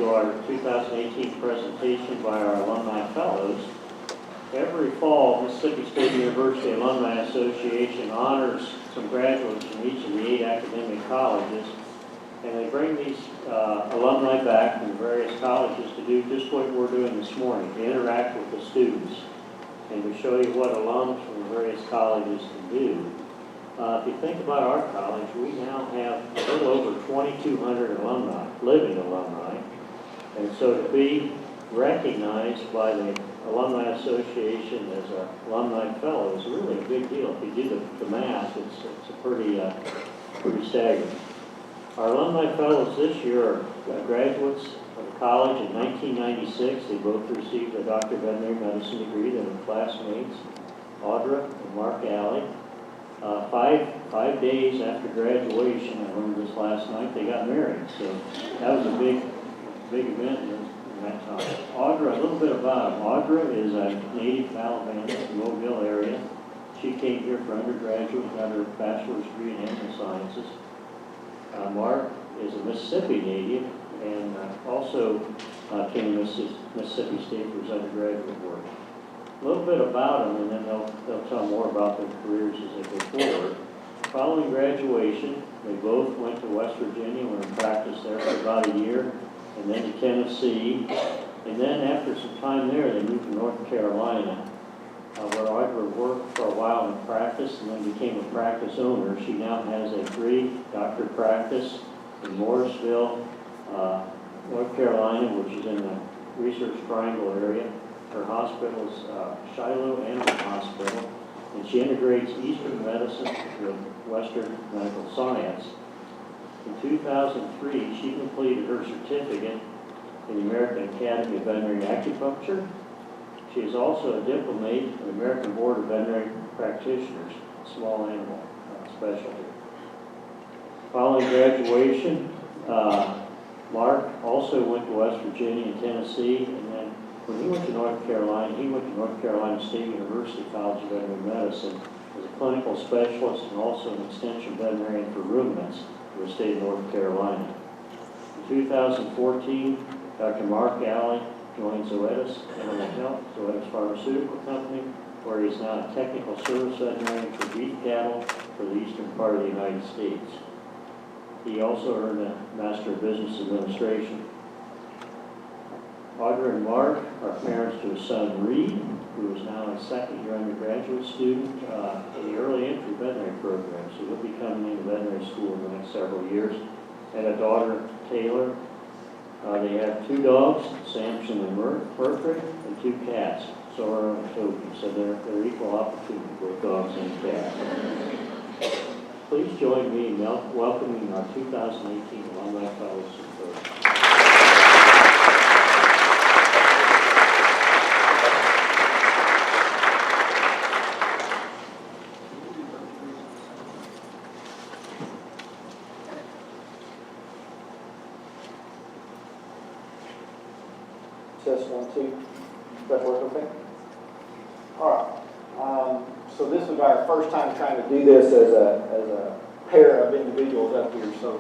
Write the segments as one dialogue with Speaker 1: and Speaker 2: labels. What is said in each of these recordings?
Speaker 1: to our 2018 presentation by our Alumni Fellows. Every fall, Mississippi State University Alumni Association honors some graduates from each of the 8 academic colleges, and they bring these alumni back from various colleges to do just what we're doing this morning, to interact with the students and to show you what alums from the various colleges can do. If you think about our college, we now have a little over 2,200 alumni, living alumni, and so to be recognized by the Alumni Association as an Alumni Fellow is really a big deal. If you do the math, it's a pretty staggering. Our Alumni Fellows this year are graduates of the college in 1996. They both received a Doctor of Veterinary Medicine degree. They were classmates, Audra and Mark Alley. 5 days after graduation, I learned this last night, they got married. So that was a big event in that time. Audra, a little bit about them. Audra is a native of Alabama, the Mobile area. She came here for undergraduate, got her bachelor's degree in animal sciences. Mark is a Mississippi native and also came to Mississippi State for his undergraduate work. A little bit about them, and then they'll tell more about their careers as they go forward. Following graduation, they both went to West Virginia, were in practice there for about a year, and then to Tennessee. And then after some time there, they moved to North Carolina, where Audra worked for a while in practice and then became a practice owner. She now has a 3-doctor practice in Morrisville, North Carolina, which is in the Research Triangle area. Her hospital is Shiloh Animal Hospital, and she integrates Eastern medicine with Western medical science. In 2003, she completed her certificate in the American Academy of Veterinary Acupuncture. She is also a diplomate of the American Board of Veterinary Practitioners, small animal specialty. Following graduation, Mark also went to West Virginia and Tennessee, and then when he went to North Carolina, he went to North Carolina State University College of Veterinary Medicine as a clinical specialist and also an extension veterinarian for ruminants for the state of North Carolina. In 2014, Dr. Mark Alley joined Zoetis Animal Health, Zoetis Pharmaceutical Company, where he's now a technical service veterinarian for beef cattle for the eastern part of the United States. He also earned a Master of Business Administration. Audra and Mark are parents to a son, Reed, who is now a second-year undergraduate student in the early entry veterinary program, so he'll be coming into veterinary school in the next several years, and a daughter, Taylor. They have 2 dogs, Samson and Murford, and 2 cats, Sora and Toby, so they're equal opportunity, both dogs and cats. Please join me in welcoming our 2018 Alumni Fellows Symposium.
Speaker 2: Test 1, 2. Does that work okay? All right. So this is our first time trying to do this as a pair of individuals up here. So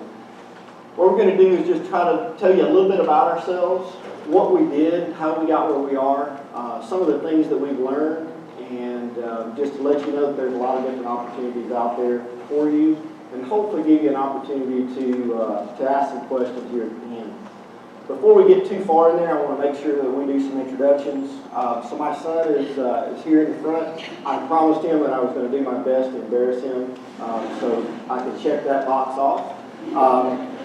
Speaker 2: what we're going to do is just try to tell you a little bit about ourselves, what we did, how we got where we are, some of the things that we've learned, and just to let you know that there's a lot of different opportunities out there for you, and hopefully give you an opportunity to ask some questions here at the end. Before we get too far in there, I want to make sure that we do some introductions. So my son is here in the front. I promised him that I was going to do my best to embarrass him, so I can check that box off.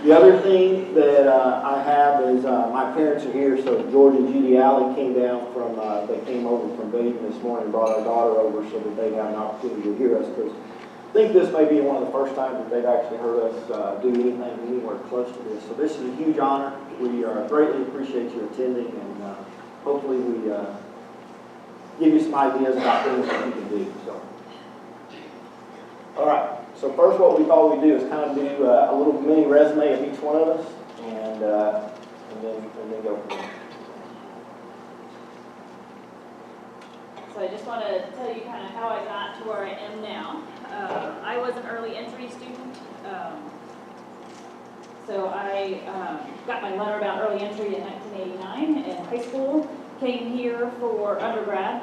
Speaker 2: The other thing that I have is my parents are here. So George and Judy Alley came down from, they came over from Dayton this morning and brought our daughter over so that they'd have an opportunity to hear us, because I think this may be one of the first times that they've actually heard us do anything anywhere close to this. So this is a huge honor. We greatly appreciate you attending, and hopefully we give you some ideas about things that you can do. So, all right. So first, what we thought we'd do is kind of do a little mini resume of each one of us, and then go from there.
Speaker 3: So I just want to tell you kind of how I got to where I am now. I was an early entry student. So I got my letter about early entry in 1989 in high school, came here for undergrad,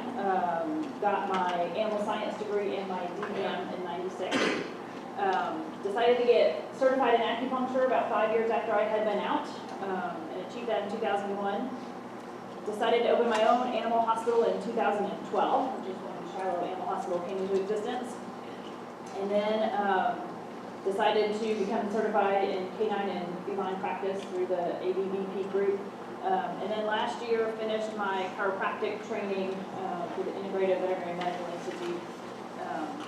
Speaker 3: got my animal science degree and my DVM in 96. Decided to get certified in acupuncture about 5 years after I had been out, and achieved that in 2001. Decided to open my own animal hospital in 2012, which is when Shiloh Animal Hospital came into existence. And then decided to become certified in canine and feline practice through the ABVP group. And then last year finished my chiropractic training through the Integrative Veterinary Medical Institute.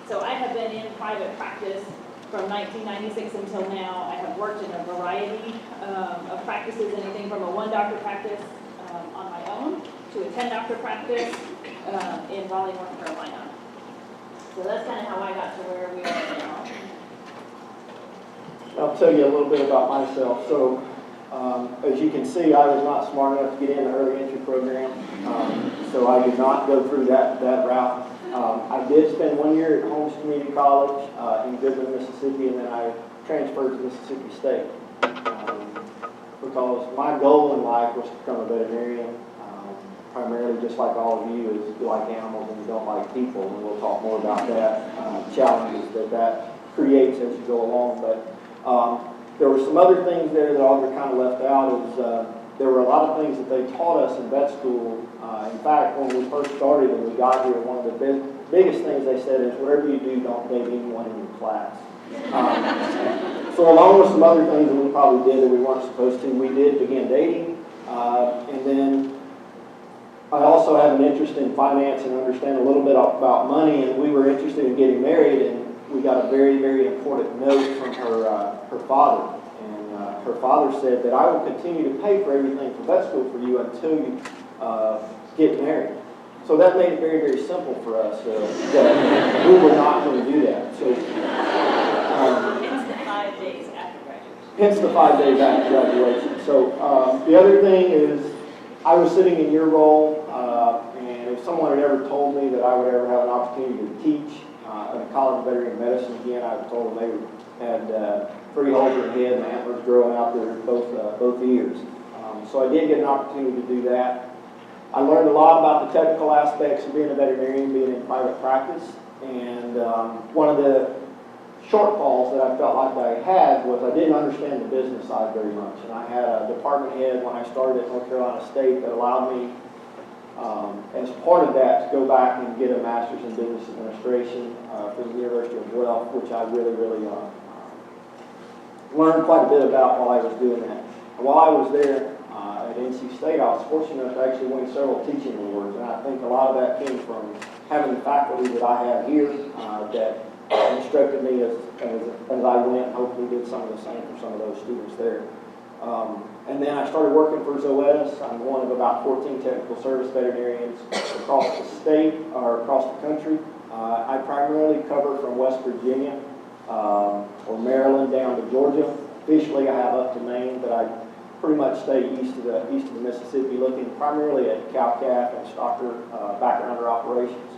Speaker 3: So I have been in private practice from 1996 until now. I have worked in a variety of practices, anything from a 1-doctor practice on my own to a 10-doctor practice in Raleigh, North Carolina. So that's kind of how I got to where we are now.
Speaker 2: I'll tell you a little bit about myself. So, as you can see, I was not smart enough to get in the early entry program, so I did not go through that route. I did spend 1 year at Holmes Community College in Goodland, Mississippi, and then I transferred to Mississippi State because my goal in life was to become a veterinarian. Primarily, just like all of you, is you like animals and you don't like people, and we'll talk more about that, challenges that creates as you go along. But there were some other things there that Augur kind of left out. Is there were a lot of things that they taught us in vet school. In fact, when we first started and we got here, one of the biggest things they said is, whatever you do, don't date anyone in your class. So along with some other things that we probably did that we weren't supposed to, we did begin dating. And then I also have an interest in finance and understand a little bit about money, and we were interested in getting married, and we got a very, very important note from her father. And her father said that I will continue to pay for everything for vet school for you until you get married. So that made it very, very simple for us that we were not going to do that. So,
Speaker 3: Hence the 5 days after graduation.
Speaker 2: Hence the 5 days after graduation. So the other thing is, I was sitting in your role, and if someone had ever told me that I would ever have an opportunity to teach in a college of veterinary medicine again, I would have told them they had 3 holes in their head and antlers growing out there both ears. So I did get an opportunity to do that. I learned a lot about the technical aspects of being a veterinarian, being in private practice, and one of the shortfalls that I felt like I had was I didn't understand the business side very much. And I had a department head when I started at North Carolina State that allowed me, as part of that, to go back and get a master's in business administration from the University of Guelph, which I really, really learned quite a bit about while I was doing that. And while I was there at NC State, I was fortunate enough to actually win several teaching awards, and I think a lot of that came from having the faculty that I have here that instructed me as I went, and hopefully did some of the same for some of those students there. And then I started working for ZOS. I'm one of about 14 technical service veterinarians across the state, or across the country. I primarily cover from West Virginia or Maryland down to Georgia. Officially, I have up to Maine, but I pretty much stay east of the Mississippi, looking primarily at cow-calf and stocker backgrounder operations.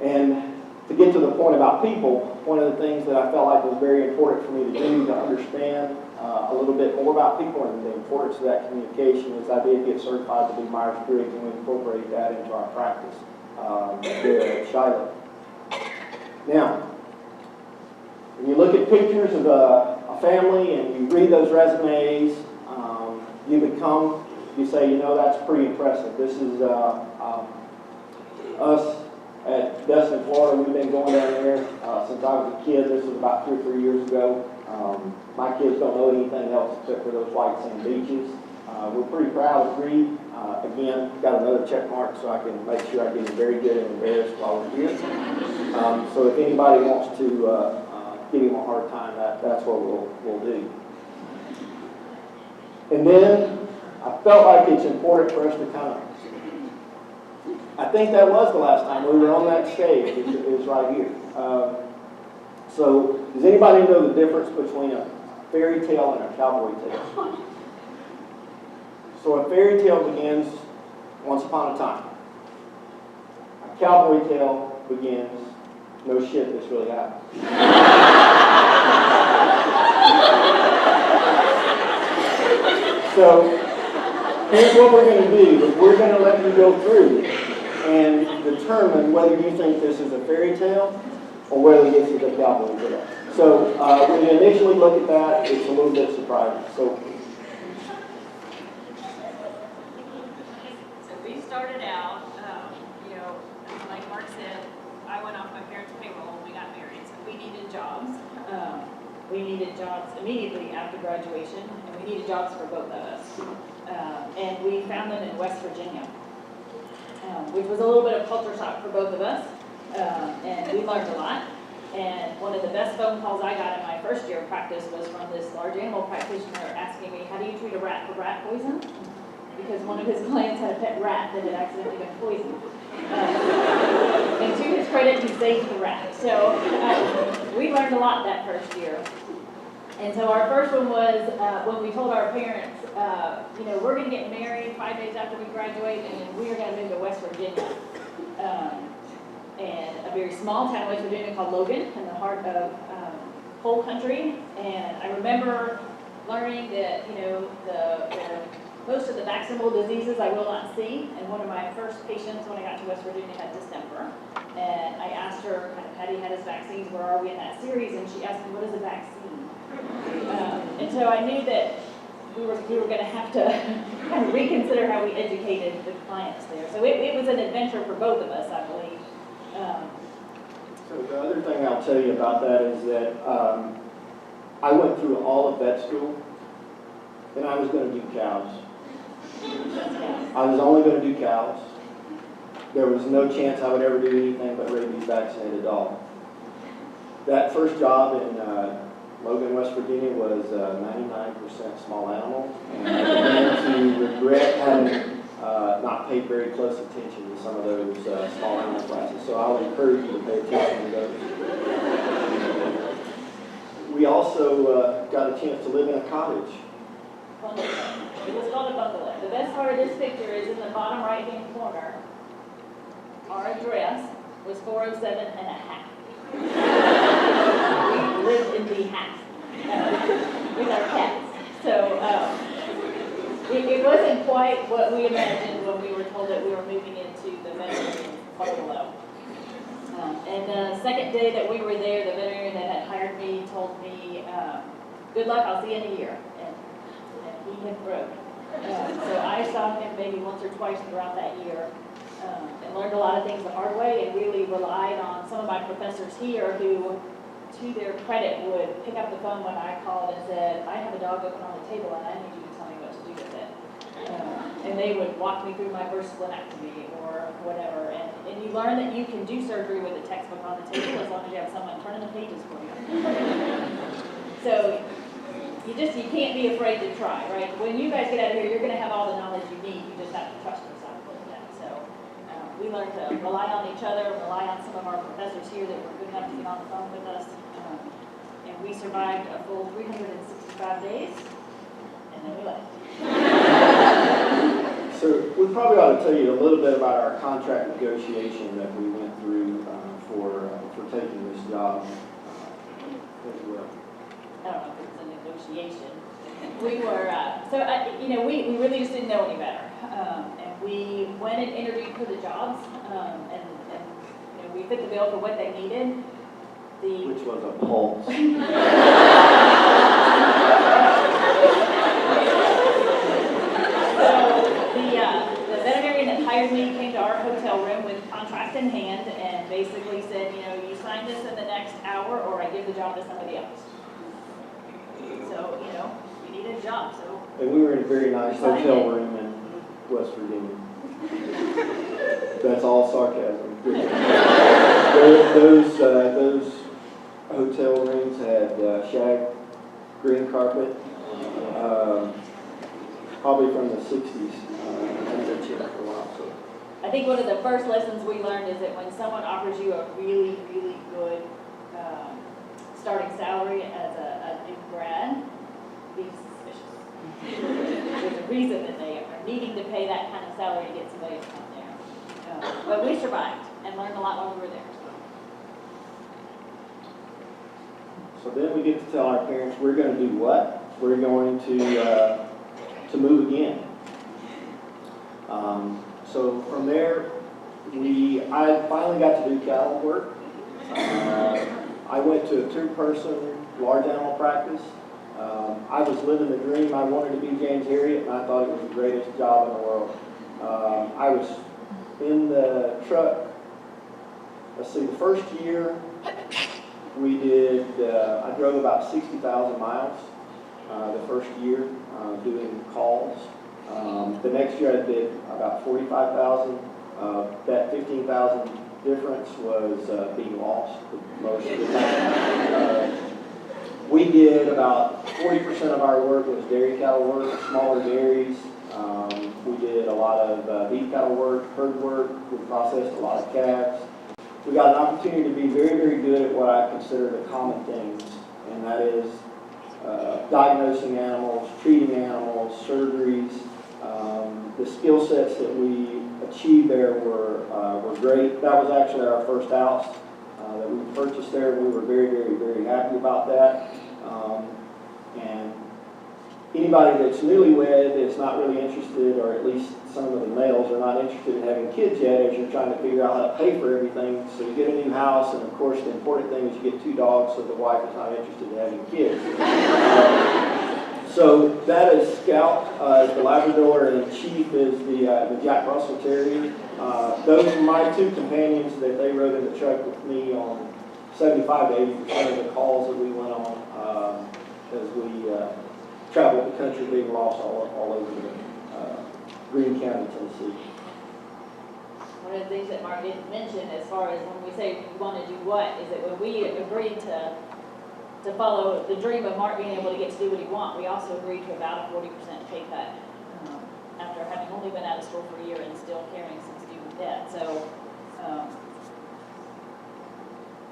Speaker 2: And to get to the point about people, one of the things that I felt like was very important for me to do to understand a little bit more about people and the importance of that communication is I did get certified to be Myers-Briggs, and we incorporate that into our practice there at Shiloh. Now, when you look at pictures of a family and you read those resumes, you say, you know, that's pretty impressive. This is us at Destin, Florida. We've been going down there since I was a kid. This was about 2 or 3 years ago. My kids don't know anything else except for those white sand beaches. We're pretty proud of Reed. Again, got another check mark so I can make sure I get very good and embarrassed while we're here. So if anybody wants to give him a hard time, that's what we'll do. And then I felt like it's important for us to kind of, I think that was the last time we were on that stage, is right here. So does anybody know the difference between a fairy tale and a cowboy tale? So a fairy tale begins once upon a time. A cowboy tale begins, no shit, this really happened. So here's what we're going to do. We're going to let you go through and determine whether you think this is a fairy tale or whether this is a cowboy tale. So when you initially look at that, it's a little bit surprising. So
Speaker 3: we started out, like Mark said, I went off my parents' payroll when we got married, so we needed jobs. We needed jobs immediately after graduation, and we needed jobs for both of us. And we found them in West Virginia, which was a little bit of culture shock for both of us, and we learned a lot. And one of the best phone calls I got in my first year of practice was from this large animal practitioner asking me, how do you treat a rat for rat poison? Because one of his clients had a pet rat that had accidentally been poisoned. And to his credit, he saved the rat. So we learned a lot that first year. And so our first one was when we told our parents, we're going to get married 5 days after we graduate, and we are going to move to West Virginia. And a very small town in West Virginia called Logan, in the heart of coal country. And I remember learning that, most of the vaccinable diseases I will not see. And one of my first patients when I got to West Virginia had distemper. And I asked her, had he had his vaccines, where are we in that series? And she asked me, what is a vaccine? And so I knew that we were going to have to kind of reconsider how we educated the clients there. So it was an adventure for both of us, I believe.
Speaker 2: So the other thing I'll tell you about that is that I went through all of vet school, and I was going to do cows. I was only going to do cows. There was no chance I would ever do anything but rabies vaccinated dog. That first job in Logan, West Virginia was 99% small animal, and I began to regret having not paid very close attention to some of those small animal classes. So I'll encourage you to pay attention to those. We also got a chance to live in a cottage.
Speaker 3: It was called a bungalow. The best part of this picture is in the bottom right-hand corner. Our address was 407 and a half. We lived in the half with our cats. So it wasn't quite what we imagined when we were told that we were moving into the veterinarian bungalow. And the second day that we were there, the veterinarian that had hired me told me, good luck, I'll see you in a year. And he had broke. So I saw him maybe once or twice throughout that year. And learned a lot of things the hard way, and really relied on some of my professors here who, to their credit, would pick up the phone when I called and said, I have a dog open on the table and I need you to tell me what to do with it. And they would walk me through my first splenectomy or whatever. And you learn that you can do surgery with a textbook on the table as long as you have someone turning the pages for you. So you can't be afraid to try, right? When you guys get out of here, you're going to have all the knowledge you need. You just have to trust yourself. We learned to rely on each other, rely on some of our professors here that were good enough to get on the phone with us. And we survived a full 365 days, and then we left.
Speaker 2: So we probably ought to tell you a little bit about our contract negotiation that we went through for taking this job as well.
Speaker 3: I don't know if it's a negotiation. We were, we really just didn't know any better. And we went and interviewed for the jobs, and we fit the bill for what they needed.
Speaker 2: Which was a pulse.
Speaker 3: So the veterinarian that hired me came to our hotel room with contract in hand and basically said, you sign this in the next hour or I give the job to somebody else. So, we needed a job, so.
Speaker 2: And we were in a very nice hotel room in West Virginia. That's all sarcasm. Those hotel rooms had shag green carpet, probably from the 60s. I've been here for a while. So.
Speaker 3: I think one of the first lessons we learned is that when someone offers you a really, really good starting salary as a new grad, be suspicious. There's a reason that they are needing to pay that kind of salary to get somebody to come there. But we survived and learned a lot while we were there.
Speaker 2: So then we get to tell our parents we're going to do what? We're going to to move again. So from there, I finally got to do cattle work. I went to a two-person large animal practice. I was living the dream. I wanted to be James Harriet, and I thought it was the greatest job in the world. I was in the truck. Let's see, the first year we did, I drove about 60,000 miles the first year doing calls. The next year I did about 45,000. That 15,000 difference was being lost most of the time. We did about 40% of our work was dairy cattle work, smaller dairies. We did a lot of beef cattle work, herd work. We processed a lot of calves. We got an opportunity to be very, very good at what I consider the common things, and that is diagnosing animals, treating animals, surgeries. The skill sets that we achieved there were great. That was actually our first house that we purchased there. We were very, very, very happy about that. And anybody that's newlywed is not really interested, or at least some of the males are not interested in having kids yet, as you're trying to figure out how to pay for everything. So you get a new house, and of course the important thing is you get 2 dogs, so the wife is not interested in having kids. So that is Scout, the Labrador, and Chief is the Jack Russell Terrier. Those were my 2 companions that they rode in the truck with me on 75 to 80% of the calls that we went on as we traveled the country being lost all over Greene County, Tennessee.
Speaker 3: One of the things that Mark didn't mention, as far as when we say we want to do what, is that when we agreed to follow the dream of Mark being able to get to do what he wants, we also agreed to about a 40% pay cut after having only been out of school for a year and still carrying some student debt. So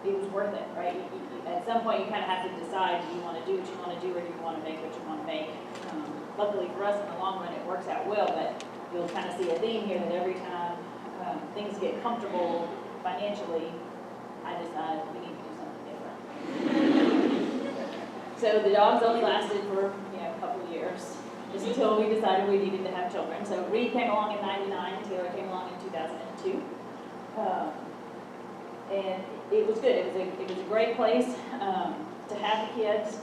Speaker 3: it was worth it, right? At some point, you kind of have to decide, do you want to do what you want to do, or do you want to make what you want to make? Luckily for us, in the long run, it works out well, but you'll kind of see a theme here that every time things get comfortable financially, I decide we need to do something different. So the dogs only lasted for a couple of years, just until we decided we needed to have children. So Reed came along in '99, Taylor came along in 2002. And it was good. It was a great place to have the kids.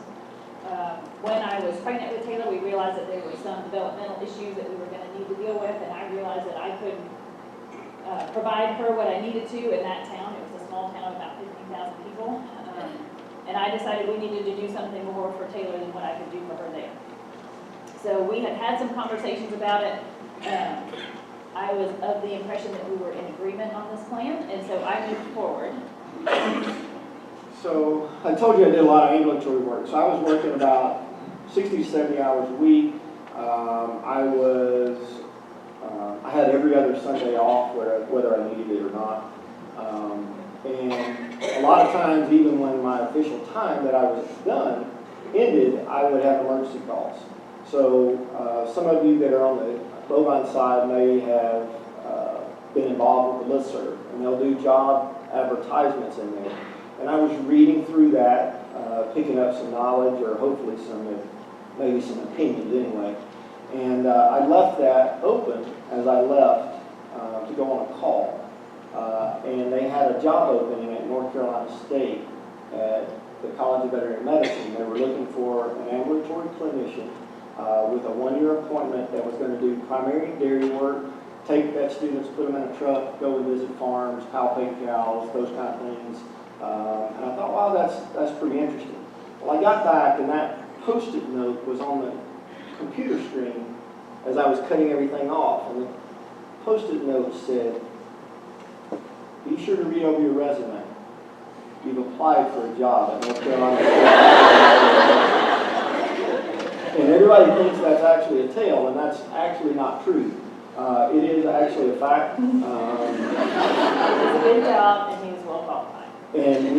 Speaker 3: When I was pregnant with Taylor, we realized that there were some developmental issues that we were going to need to deal with, and I realized that I couldn't provide her what I needed to in that town. It was a small town of about 15,000 people. And I decided we needed to do something more for Taylor than what I could do for her there. So we had some conversations about it. I was of the impression that we were in agreement on this plan, and so I moved forward.
Speaker 2: So I told you I did a lot of ambulatory work. So I was working about 60 to 70 hours a week. I had every other Sunday off, whether I needed it or not. And a lot of times, even when my official time that I was done ended, I would have emergency calls. So some of you that are on the bovine side may have been involved with the listserv, and they'll do job advertisements in there. And I was reading through that, picking up some knowledge, or hopefully maybe some opinions anyway. And I left that open as I left to go on a call. And they had a job opening at North Carolina State at the College of Veterinary Medicine. They were looking for an ambulatory clinician with a 1-year appointment that was going to do primary dairy work, take vet students, put them in a truck, go and visit farms, palpate cows, those kind of things. And I thought, wow, that's pretty interesting. Well, I got back, and that Post-it note was on the computer screen as I was cutting everything off. And the Post-it note said, be sure to read over your resume. You've applied for a job at North Carolina State. And everybody thinks that's actually a tale, and that's actually not true. It is actually a fact.
Speaker 3: It was a good job, and he was well qualified.
Speaker 2: And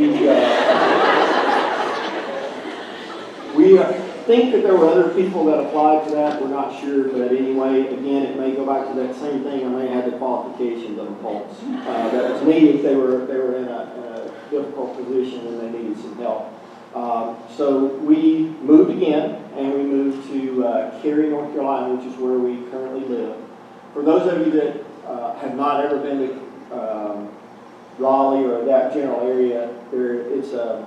Speaker 2: we think that there were other people that applied for that. We're not sure, but anyway, again, it may go back to that same thing. I may have the qualifications of the pulse. That was needed. They were in a difficult position and they needed some help. So we moved again, and we moved to Cary, North Carolina, which is where we currently live. For those of you that have not ever been to Raleigh or that general area, it's a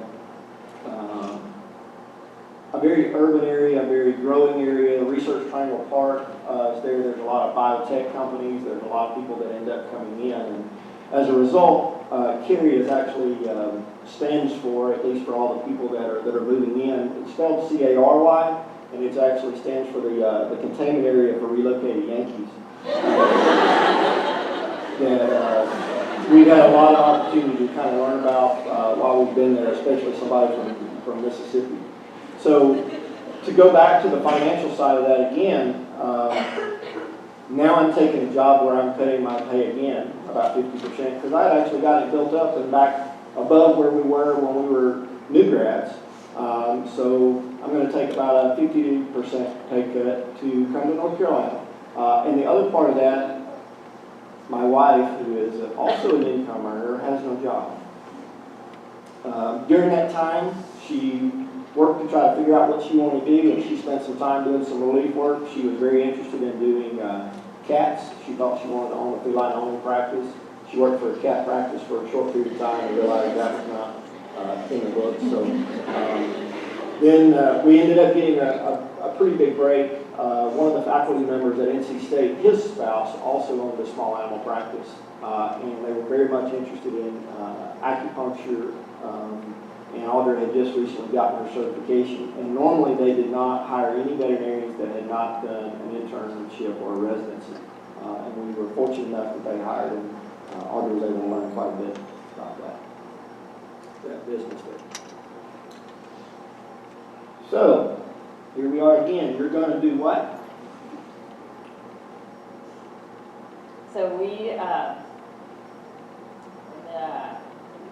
Speaker 2: very urban area, a very growing area. Research Triangle Park is there. There's a lot of biotech companies. There's a lot of people that end up coming in. And as a result, Cary is actually stands for, at least for all the people that are moving in, it's spelled C-A-R-Y, and it actually stands for the containment area for relocated Yankees. That we've had a lot of opportunity to kind of learn about while we've been there, especially somebody from Mississippi. So to go back to the financial side of that again, now I'm taking a job where I'm cutting my pay again, about 50%, because I had actually got it built up and back above where we were when we were new grads. So I'm going to take about a 50% pay cut to come to North Carolina. And the other part of that, my wife, who is also an income earner, has no job. During that time, she worked to try to figure out what she wanted to do, and she spent some time doing some relief work. She was very interested in doing cats. She thought she wanted to own a feline owning practice. She worked for a cat practice for a short period of time and realized that was not in the books. So then we ended up getting a pretty big break. One of the faculty members at NC State, his spouse also owned a small animal practice, and they were very much interested in acupuncture. And Audra had just recently gotten her certification. And normally they did not hire any veterinarians that had not done an internship or a residency. And we were fortunate enough that they hired, and Audra was able to learn quite a bit about that business there. So, here we are again. You're going to do what?
Speaker 3: So we,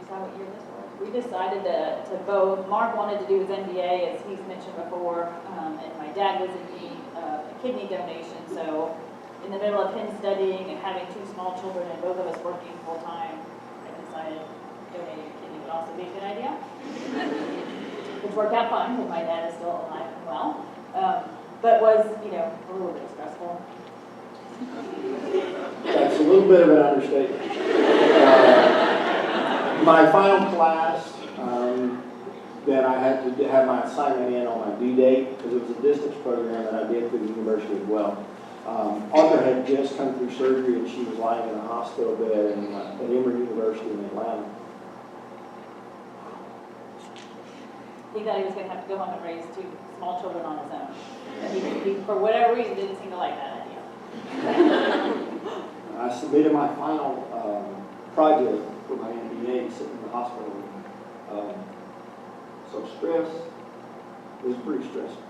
Speaker 3: what year this was? We decided to both, Mark wanted to do his MBA, as he's mentioned before, and my dad was in need of a kidney donation, so in the middle of him studying and having two small children and both of us working full-time, I decided donating a kidney would also be a good idea. Which worked out fine, because my dad is still alive and well, but was, a little bit stressful.
Speaker 2: That's a little bit of an understatement. My final class, that I had to have my assignment in on my due date, because it was a distance program that I did through the university as well. Audra had just come through surgery, and she was lying in a hospital bed at Emory University in Atlanta.
Speaker 3: He thought he was going to have to go home and raise two small children on his own. And he, for whatever reason, didn't seem to like that idea.
Speaker 2: I submitted my final project for my MBA sitting in the hospital room. So stress, it was pretty stressful.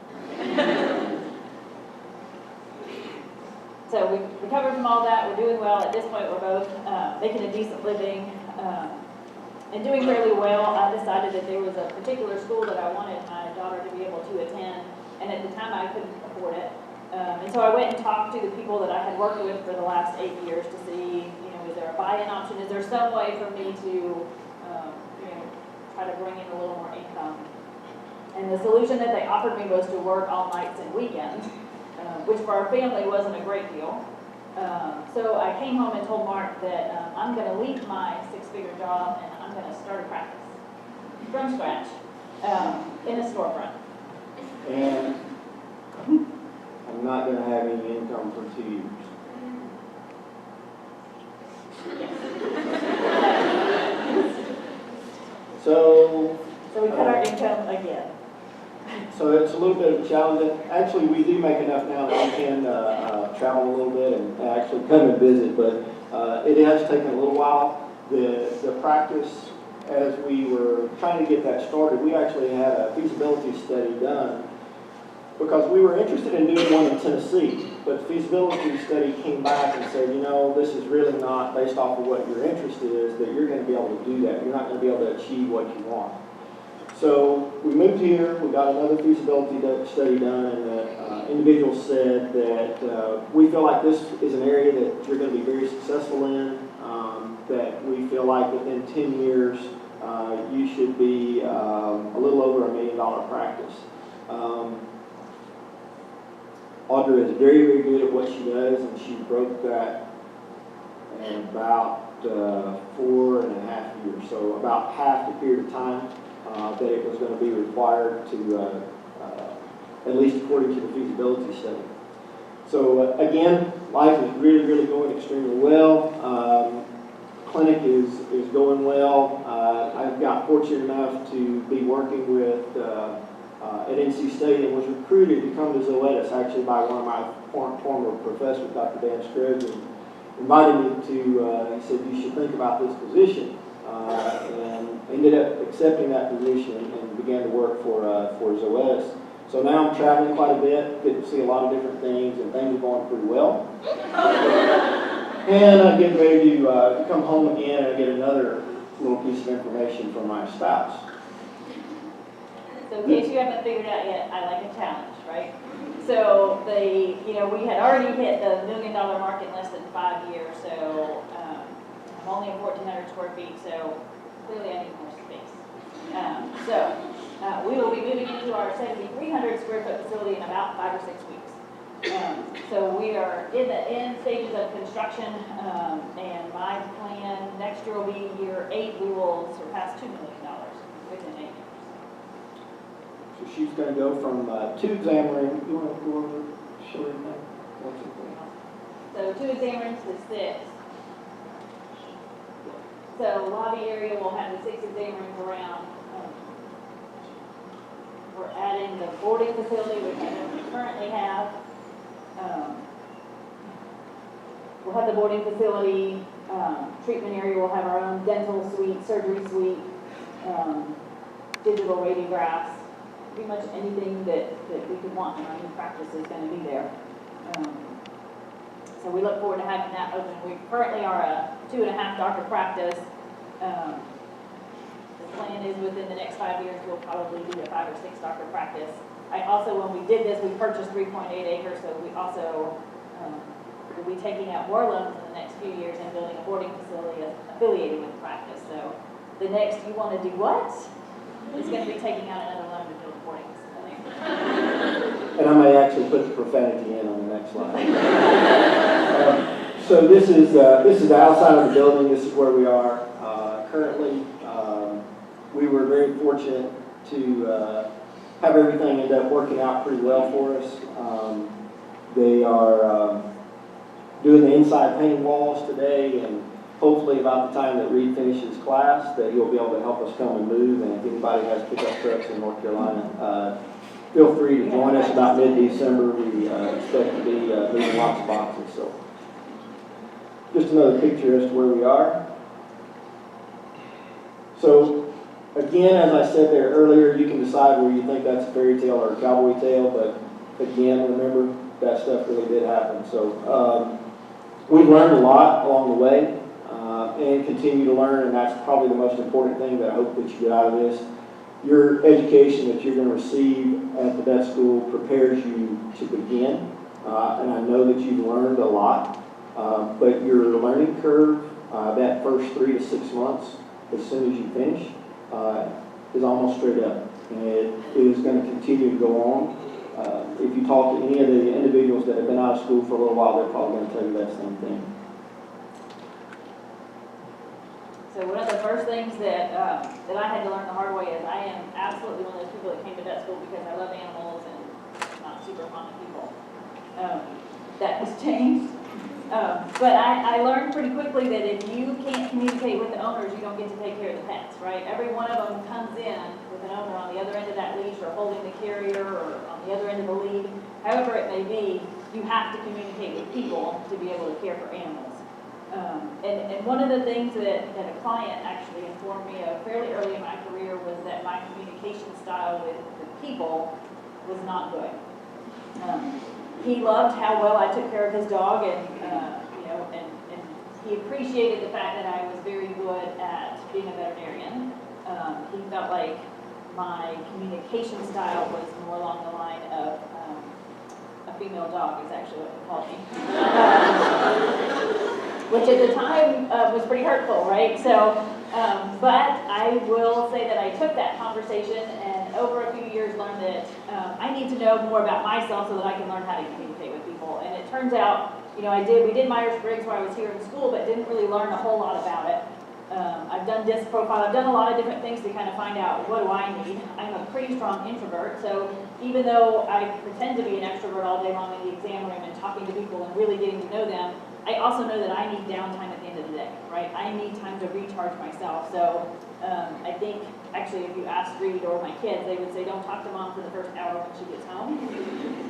Speaker 3: So we recovered from all that. We're doing well. At this point, we're both making a decent living and doing fairly well. I decided that there was a particular school that I wanted my daughter to be able to attend, and at the time I couldn't afford it. And so I went and talked to the people that I had worked with for the last 8 years to see, is there a buy-in option? Is there some way for me to, try to bring in a little more income? And the solution that they offered me was to work all nights and weekends, which for our family wasn't a great deal. So I came home and told Mark that I'm going to leave my six-figure job and I'm going to start a practice from scratch in a storefront.
Speaker 2: And I'm not going to have any income for 2 years. So
Speaker 3: we cut our income again.
Speaker 2: So it's a little bit of a challenge. Actually, we do make enough now that we can travel a little bit and actually come and visit, but it has taken a little while. The practice, as we were trying to get that started, we actually had a feasibility study done because we were interested in doing one in Tennessee, but the feasibility study came back and said, this is really not based off of what your interest is, that you're going to be able to do that. You're not going to be able to achieve what you want. So we moved here, we got another feasibility study done, and the individual said that we feel like this is an area that you're going to be very successful in, that we feel like within 10 years you should be a little over $1 million practice. Audra is very, very good at what she does, and she broke that in about 4.5 years. So about half the period of time that it was going to be required to, at least according to the feasibility study. So again, life is really, really going extremely well. Clinic is going well. I've got fortunate enough to be working with at NC State and was recruited to come to Zoetis actually by one of my former professors, Dr. Dan Scruggs, and invited me to, he said, you should think about this position, and ended up accepting that position and began to work for Zoetis. So now I'm traveling quite a bit, get to see a lot of different things, and things are going pretty well. And I'm getting ready to come home again and get another little piece of information from my spouse.
Speaker 3: So in case you haven't figured out yet, I like a challenge, right? So we had already hit the $1 million mark in less than 5 years, so I'm only at 1,400 square feet, so clearly I need more space. We will be moving into our 7,300 square foot facility in about 5 or 6 weeks. So we are in the end stages of construction, and my plan next year will be year 8. We will surpass $2 million within 8 years.
Speaker 2: So she's going to go from 2 exam rooms. You want to go over, show her that?
Speaker 3: So 2 exam rooms to 6. So lobby area will have the 6 exam rooms around. We're adding the boarding facility, which I don't currently have. We'll have the boarding facility, treatment area, we'll have our own dental suite, surgery suite, digital radiographs, pretty much anything that we could want in our new practice is going to be there. So we look forward to having that open. We currently are a 2.5 doctor practice. The plan is within the next 5 years we'll probably be a 5 or 6 doctor practice. I also, when we did this, we purchased 3.8 acres, so we also will be taking out more loans in the next few years and building a boarding facility affiliated with the practice. So the next, you want to do what? It's going to be taking out another loan to build a boarding facility.
Speaker 2: And I may actually put the profanity in on the next slide. So this is the outside of the building. This is where we are currently. We were very fortunate to have everything end up working out pretty well for us. They are doing the inside painting walls today, and hopefully about the time that Reed finishes class that he'll be able to help us come and move. And if anybody has pickup trucks in North Carolina, feel free to join us about mid-December. We expect to be moving lots of boxes. So just another picture as to where we are. So again, as I said there earlier, you can decide whether you think that's a fairy tale or a cowboy tale, but again, remember, that stuff really did happen. So we've learned a lot along the way and continue to learn, and that's probably the most important thing that I hope that you get out of this. Your education that you're going to receive at the vet school prepares you to begin, and I know that you've learned a lot, but your learning curve, that first 3 to 6 months, as soon as you finish, is almost straight up, and it is going to continue to go on. If you talk to any of the individuals that have been out of school for a little while, they're probably going to tell you that same thing.
Speaker 3: So one of the first things that I had to learn the hard way is I am absolutely one of those people that came to vet school because I love animals and I'm not super fond of people. That has changed. But I learned pretty quickly that if you can't communicate with the owners, you don't get to take care of the pets, right? Every one of them comes in with an owner on the other end of that leash or holding the carrier or on the other end of the lead. However it may be, you have to communicate with people to be able to care for animals. And one of the things that a client actually informed me of fairly early in my career was that my communication style with people was not good. He loved how well I took care of his dog, and he appreciated the fact that I was very good at being a veterinarian. He felt like my communication style was more along the line of a female dog is actually what they called me. Which at the time was pretty hurtful, right? So But I will say that I took that conversation and over a few years learned that I need to know more about myself so that I can learn how to communicate with people. And it turns out, we did Myers-Briggs while I was here in school, but didn't really learn a whole lot about it. I've done disc profile, I've done a lot of different things to kind of find out what do I need. I'm a pretty strong introvert, so even though I pretend to be an extrovert all day long in the exam room and talking to people and really getting to know them, I also know that I need downtime at the end of the day, right? I need time to recharge myself. So I think, actually, if you ask Reed or my kids, they would say, don't talk to mom for the first hour when she gets home.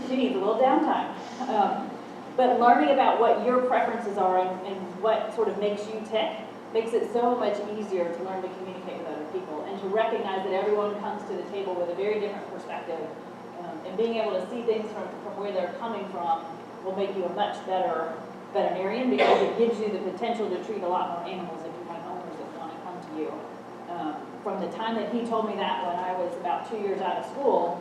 Speaker 3: She needs a little downtime. But learning about what your preferences are and what sort of makes you tick makes it so much easier to learn to communicate with other people and to recognize that everyone comes to the table with a very different perspective. And being able to see things from where they're coming from will make you a much better veterinarian because it gives you the potential to treat a lot more animals if you have owners that want to come to you. From the time that he told me that when I was about 2 years out of school,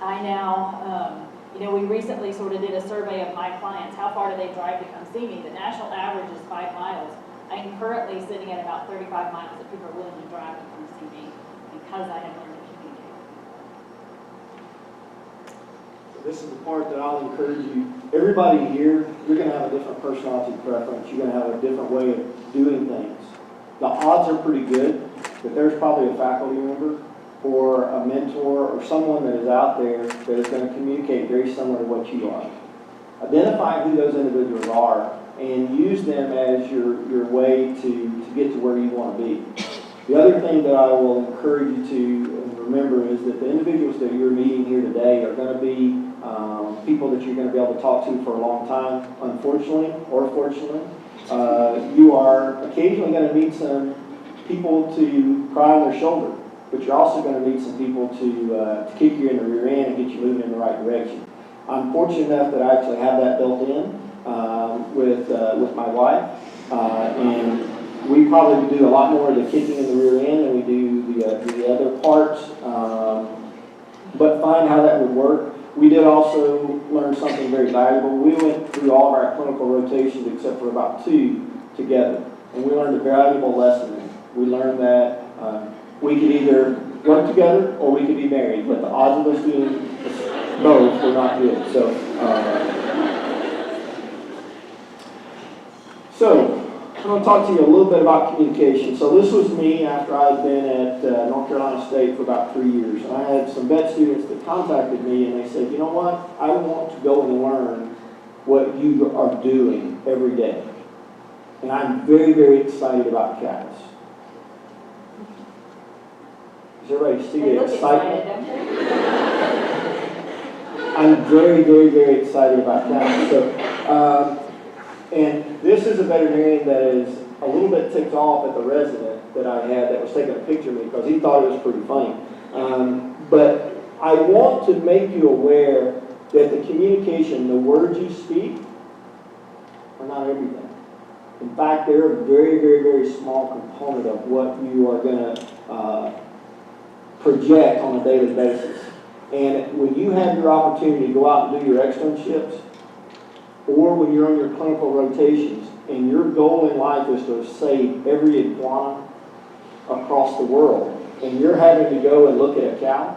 Speaker 3: I now, we recently sort of did a survey of my clients. How far do they drive to come see me? The national average is 5 miles. I'm currently sitting at about 35 miles that people are willing to drive to come see me because I have learned to communicate.
Speaker 2: So this is the part that I'll encourage you. Everybody here, you're going to have a different personality preference. You're going to have a different way of doing things. The odds are pretty good that there's probably a faculty member or a mentor or someone that is out there that is going to communicate very similar to what you are. Identify who those individuals are and use them as your way to get to where you want to be. The other thing that I will encourage you to remember is that the individuals that you're meeting here today are going to be people that you're going to be able to talk to for a long time, unfortunately or fortunately. You are occasionally going to meet some people to cry on their shoulder, but you're also going to meet some people to kick you in the rear end and get you moving in the right direction. I'm fortunate enough that I actually have that built in with my wife, and we probably do a lot more of the kicking in the rear end than we do the other parts, but find how that would work. We did also learn something very valuable. We went through all of our clinical rotations except for about 2 together, and we learned a valuable lesson. We learned that we could either work together or we could be married, but the odds of us doing both were not good. So I'm going to talk to you a little bit about communication. So this was me after I had been at North Carolina State for about 3 years. And I had some vet students that contacted me and they said, you know what, I want to go and learn what you are doing every day. And I'm very, very excited about cats. Does everybody see the excitement? I'm very, very, very excited about cats. So, and this is a veterinarian that is a little bit ticked off at the resident that I had that was taking a picture of me because he thought it was pretty funny. But I want to make you aware that the communication, the words you speak, are not everything. In fact, they're a very, very, very small component of what you are going to project on a daily basis. And when you have your opportunity to go out and do your externships, or when you're on your clinical rotations, and your goal in life is to save every iguana across the world, and you're having to go and look at a cow,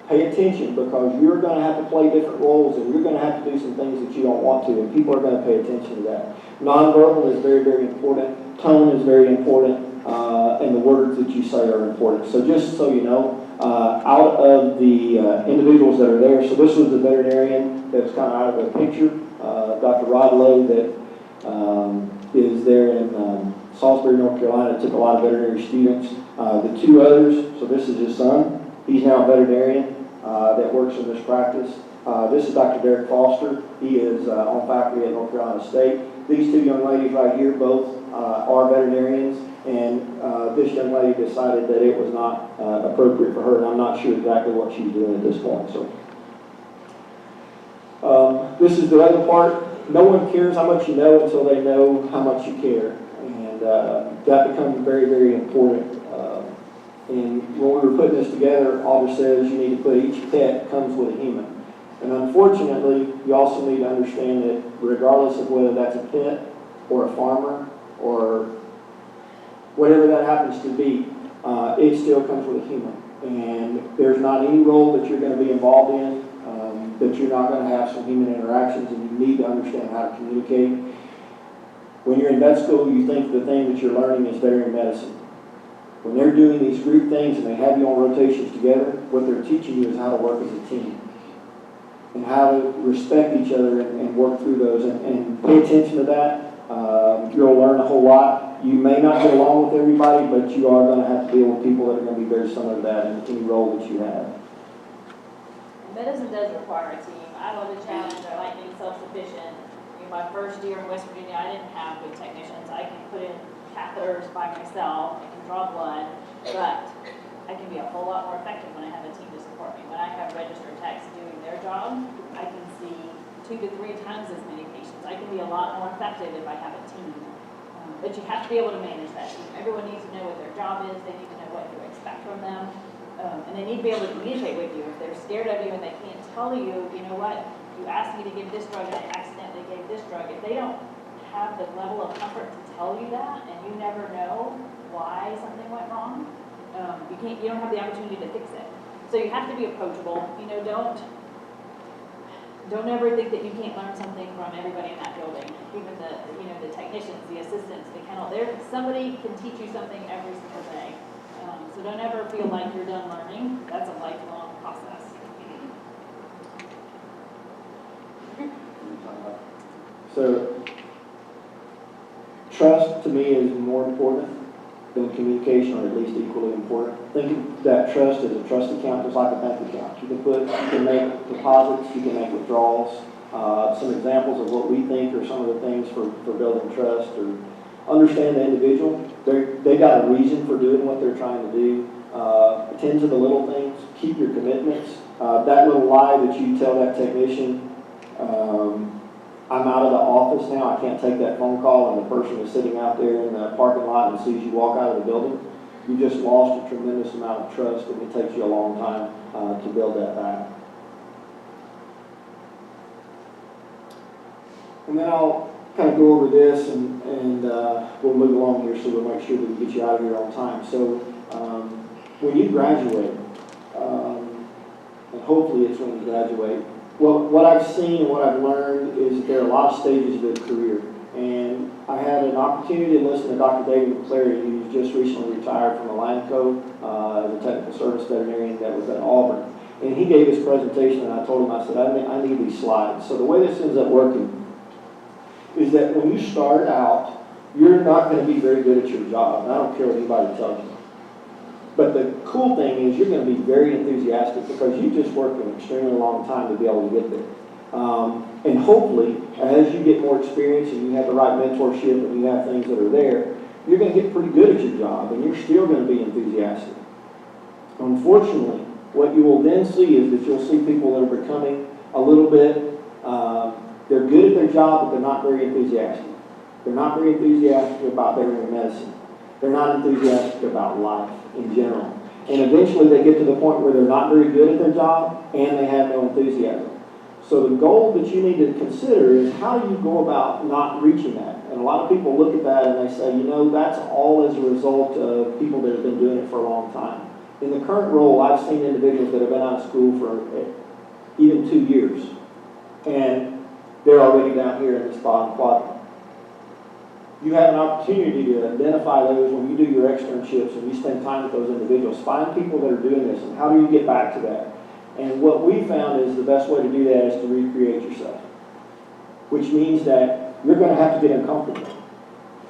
Speaker 2: pay attention because you're going to have to play different roles and you're going to have to do some things that you don't want to, and people are going to pay attention to that. Nonverbal is very, very important. Tone is very important, and the words that you say are important. So just so you know, out of the individuals that are there, so this was the veterinarian that's kind of out of the picture, Dr. Rod Lowe, that is there in Salisbury, North Carolina, took a lot of veterinary students. The 2 others, so this is his son, he's now a veterinarian that works in this practice. This is Dr. Derek Foster, he is on faculty at North Carolina State. These 2 young ladies right here both are veterinarians, and this young lady decided that it was not appropriate for her, and I'm not sure exactly what she's doing at this point. So this is the other part. No one cares how much you know until they know how much you care, and that becomes very, very important. And when we were putting this together, Auditor says you need to put each pet comes with a human. And unfortunately, you also need to understand that regardless of whether that's a pet or a farmer or whatever that happens to be, it still comes with a human. And there's not any role that you're going to be involved in that you're not going to have some human interactions, and you need to understand how to communicate. When you're in vet school, you think the thing that you're learning is veterinary medicine. When they're doing these group things and they have you on rotations together, what they're teaching you is how to work as a team and how to respect each other and work through those and pay attention to that. You'll learn a whole lot. You may not get along with everybody, but you are going to have to deal with people that are going to be very similar to that in any role that you have.
Speaker 3: Medicine does require a team. I love a challenge. I like being self-sufficient. My first year in West Virginia, I didn't have good technicians. I can put in catheters by myself, I can draw blood, but I can be a whole lot more effective when I have a team to support me. When I have registered techs doing their job, I can see 2 to 3 times as many patients. I can be a lot more effective if I have a team. But you have to be able to manage that team. Everyone needs to know what their job is. They need to know what to expect from them. And they need to be able to communicate with you. If they're scared of you and they can't tell you, you know what, you asked me to give this drug and I accidentally gave this drug. If they don't have the level of comfort to tell you that, and you never know why something went wrong, you don't have the opportunity to fix it. So you have to be approachable. Don't ever think that you can't learn something from everybody in that building. Even the technicians, the assistants, the kennel. Somebody can teach you something every single day. So don't ever feel like you're done learning. That's a lifelong process.
Speaker 2: So, trust to me is more important than communication, or at least equally important. Think of that trust as a trust account, just like a bank account. You can make deposits, you can make withdrawals. Some examples of what we think are some of the things for building trust, or understand the individual. They got a reason for doing what they're trying to do. Attend to the little things. Keep your commitments. That little lie that you tell that technician, I'm out of the office now, I can't take that phone call, and the person is sitting out there in the parking lot and sees you walk out of the building, you just lost a tremendous amount of trust, and it takes you a long time to build that back. And then I'll kind of go over this, and we'll move along here, so we'll make sure that we get you out of here on time. So when you graduate, and hopefully it's when you graduate, well, what I've seen and what I've learned is that there are a lot of stages of a career. And I had an opportunity to listen to Dr. David McClary, who's just recently retired from Alanco as a technical service veterinarian that was at Auburn. And he gave his presentation, and I told him, I said, I need these slides. So the way this ends up working is that when you start out, you're not going to be very good at your job. And I don't care what anybody tells you. But the cool thing is you're going to be very enthusiastic because you just worked an extremely long time to be able to get there. And hopefully, as you get more experience and you have the right mentorship and you have things that are there, you're going to get pretty good at your job, and you're still going to be enthusiastic. Unfortunately, what you will then see is that you'll see people that are becoming a little bit, they're good at their job, but they're not very enthusiastic. They're not very enthusiastic about veterinary medicine. They're not enthusiastic about life in general. And eventually they get to the point where they're not very good at their job and they have no enthusiasm. So the goal that you need to consider is how do you go about not reaching that? And a lot of people look at that and they say, that's all as a result of people that have been doing it for a long time. In the current role, I've seen individuals that have been out of school for even 2 years. And they're already down here in this bottom quadrant. You have an opportunity to identify those when you do your externships and you spend time with those individuals. Find people that are doing this, and how do you get back to that? And what we found is the best way to do that is to recreate yourself, which means that you're going to have to get uncomfortable.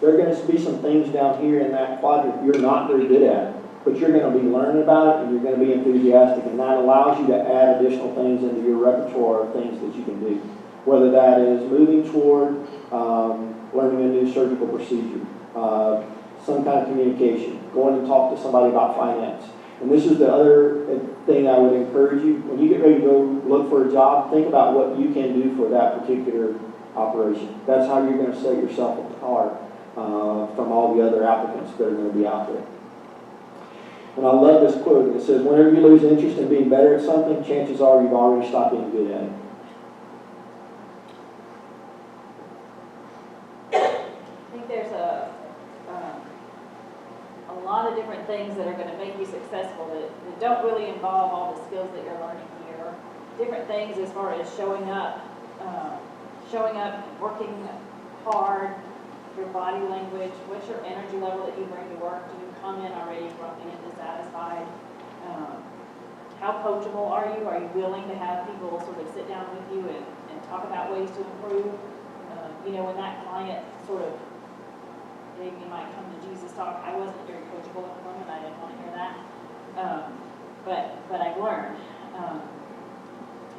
Speaker 2: There are going to be some things down here in that quadrant you're not very good at, but you're going to be learning about it and you're going to be enthusiastic, and that allows you to add additional things into your repertoire of things that you can do, whether that is moving toward learning a new surgical procedure, some kind of communication, going to talk to somebody about finance. And this is the other thing I would encourage you. When you get ready to go look for a job, think about what you can do for that particular operation. That's how you're going to set yourself apart from all the other applicants that are going to be out there. And I love this quote. It says, whenever you lose interest in being better at something, chances are you've already stopped being good at it.
Speaker 3: lot of different things that are going to make you successful that don't really involve all the skills that you're learning here. Different things as far as showing up, working hard, your body language, what's your energy level that you bring to work? Do you come in already grumpy and dissatisfied? How coachable are you? Are you willing to have people sort of sit down with you and talk about ways to improve? When that client sort of gave me my come to Jesus talk, I wasn't very coachable at the moment. I didn't want to hear that. But I've learned.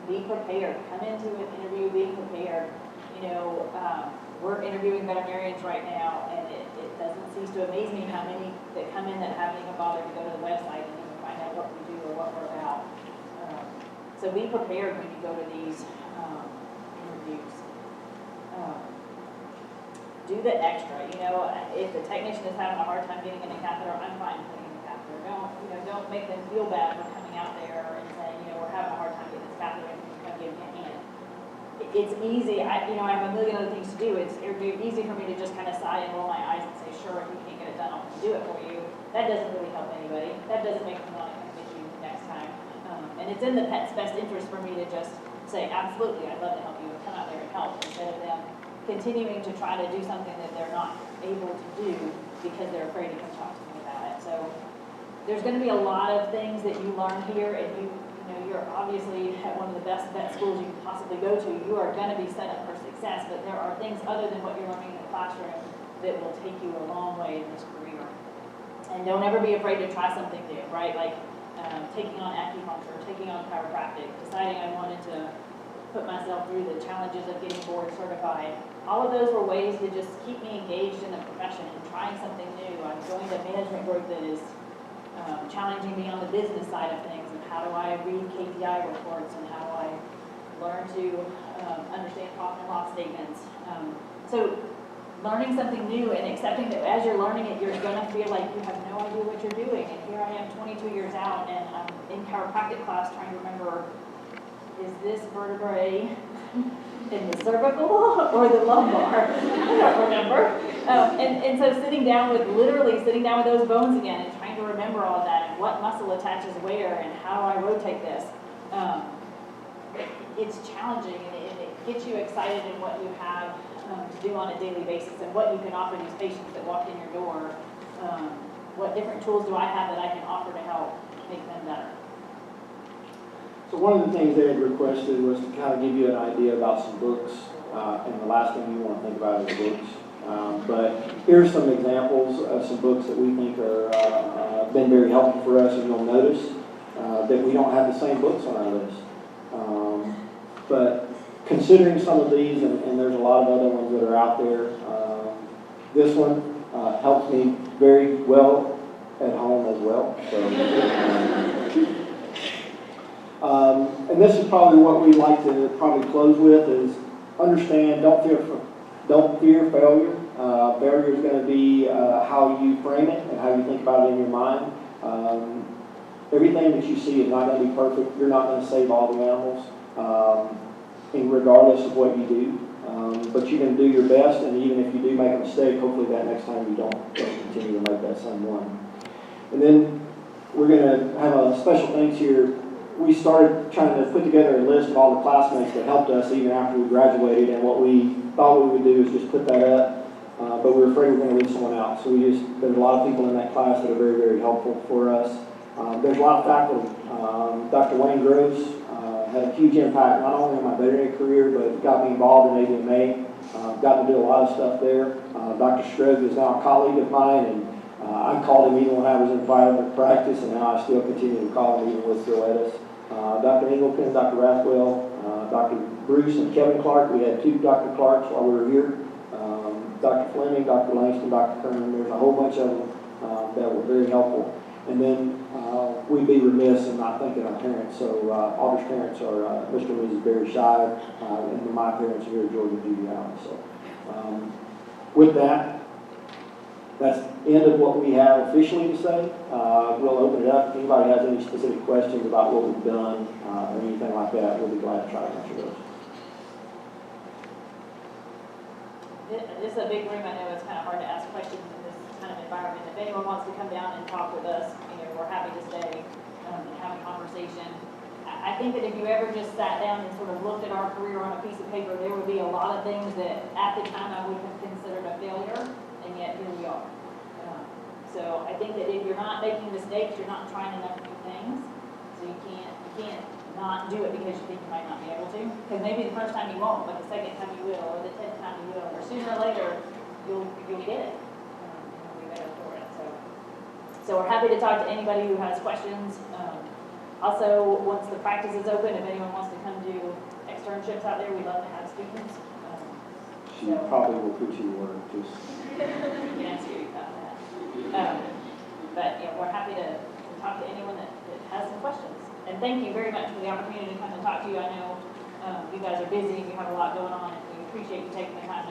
Speaker 3: Be prepared. Come into an interview being prepared. We're interviewing veterinarians right now, and it doesn't cease to amaze me how many that come in that haven't even bothered to go to the website and even find out what we do or what we're about. So be prepared when you go to these interviews. Do the extra. If the technician is having a hard time getting in a catheter, I'm fine putting in a catheter. Don't make them feel bad for coming out there and saying, we're having a hard time getting this catheter and you come give me a hand. It's easy. I have a million other things to do. It's easy for me to just kind of sigh and roll my eyes and say, sure, if you can't get it done, I'll do it for you. That doesn't really help anybody. That doesn't make them want to come get you next time. And it's in the pet's best interest for me to just say, absolutely, I'd love to help you, and come out there and help, instead of them continuing to try to do something that they're not able to do because they're afraid to come talk to me about it. So there's going to be a lot of things that you learn here, and you're obviously at one of the best vet schools you can possibly go to. You are going to be set up for success, but there are things other than what you're learning in the classroom that will take you a long way in this career. And don't ever be afraid to try something new, right? Like taking on acupuncture, taking on chiropractic, deciding I wanted to put myself through the challenges of getting board certified. All of those were ways to just keep me engaged in the profession and trying something new. I joined a management group that is challenging me on the business side of things, and how do I read KPI reports, and how do I learn to understand profit and loss statements. So learning something new and accepting that as you're learning it, you're going to feel like you have no idea what you're doing. And here I am 22 years out, and I'm in chiropractic class trying to remember, is this vertebrae in the cervical or the lumbar? I don't remember. And so literally sitting down with those bones again and trying to remember all that, and what muscle attaches where, and how do I rotate this. It's challenging, and it gets you excited in what you have to do on a daily basis, and what you can offer these patients that walk in your door. What different tools do I have that I can offer to help make them better?
Speaker 2: So one of the things they had requested was to kind of give you an idea about some books, and the last thing you want to think about is books. But here's some examples of some books that we think are been very helpful for us, and you'll notice that we don't have the same books on our list. But considering some of these, and there's a lot of other ones that are out there, this one helps me very well at home as well. So, and this is probably what we like to probably close with is understand, don't fear failure. Failure is going to be how you frame it and how you think about it in your mind. Everything that you see is not going to be perfect. You're not going to save all the animals, and regardless of what you do. But you can do your best, and even if you do make a mistake, hopefully that next time you don't continue to make that same one. And then we're going to have a special thanks here. We started trying to put together a list of all the classmates that helped us even after we graduated, and what we thought we would do is just put that up, but we were afraid we were going to leave someone out. So there's a lot of people in that class that are very, very helpful for us. There's a lot of faculty. Dr. Wayne Groves had a huge impact not only on my veterinary career, but got me involved in AVMA. Got to do a lot of stuff there. Dr. Strug is now a colleague of mine, and I called him even when I was in private practice, and now I still continue to call him even with Zoetis. Dr. Ingleton, Dr. Rathwell, Dr. Bruce, and Kevin Clark. We had two Dr. Clarks while we were here. Dr. Fleming, Dr. Langston, Dr. Kernan. There's a whole bunch of them that were very helpful. And then we'd be remiss in not thanking our parents. So Audrey's parents are Mr. and Mrs. Barry Shive, and my parents are here, George and Judy Allen. So with that, that's the end of what we have officially to say. We'll open it up. If anybody has any specific questions about what we've done or anything like that, we'll be glad to try to answer those.
Speaker 3: This is a big room. I know it's kind of hard to ask questions in this kind of environment. If anyone wants to come down and talk with us, we're happy to stay and have a conversation. I think that if you ever just sat down and sort of looked at our career on a piece of paper, there would be a lot of things that at the time I would have considered a failure, and yet here we are. So I think that if you're not making mistakes, you're not trying enough new things. So you can't not do it because you think you might not be able to. Because maybe the first time you won't, but the second time you will, or the 10th time you will, or sooner or later you'll get it. You'll be better for it. So we're happy to talk to anybody who has questions. Also, once the practice is open, if anyone wants to come do externships out there, we'd love to have students.
Speaker 2: She probably will put you to work, just.
Speaker 3: You can ask you about that. But we're happy to talk to anyone that has some questions. And thank you very much for the opportunity to come and talk to you. I know you guys are busy, you have a lot going on, and we appreciate you taking the time to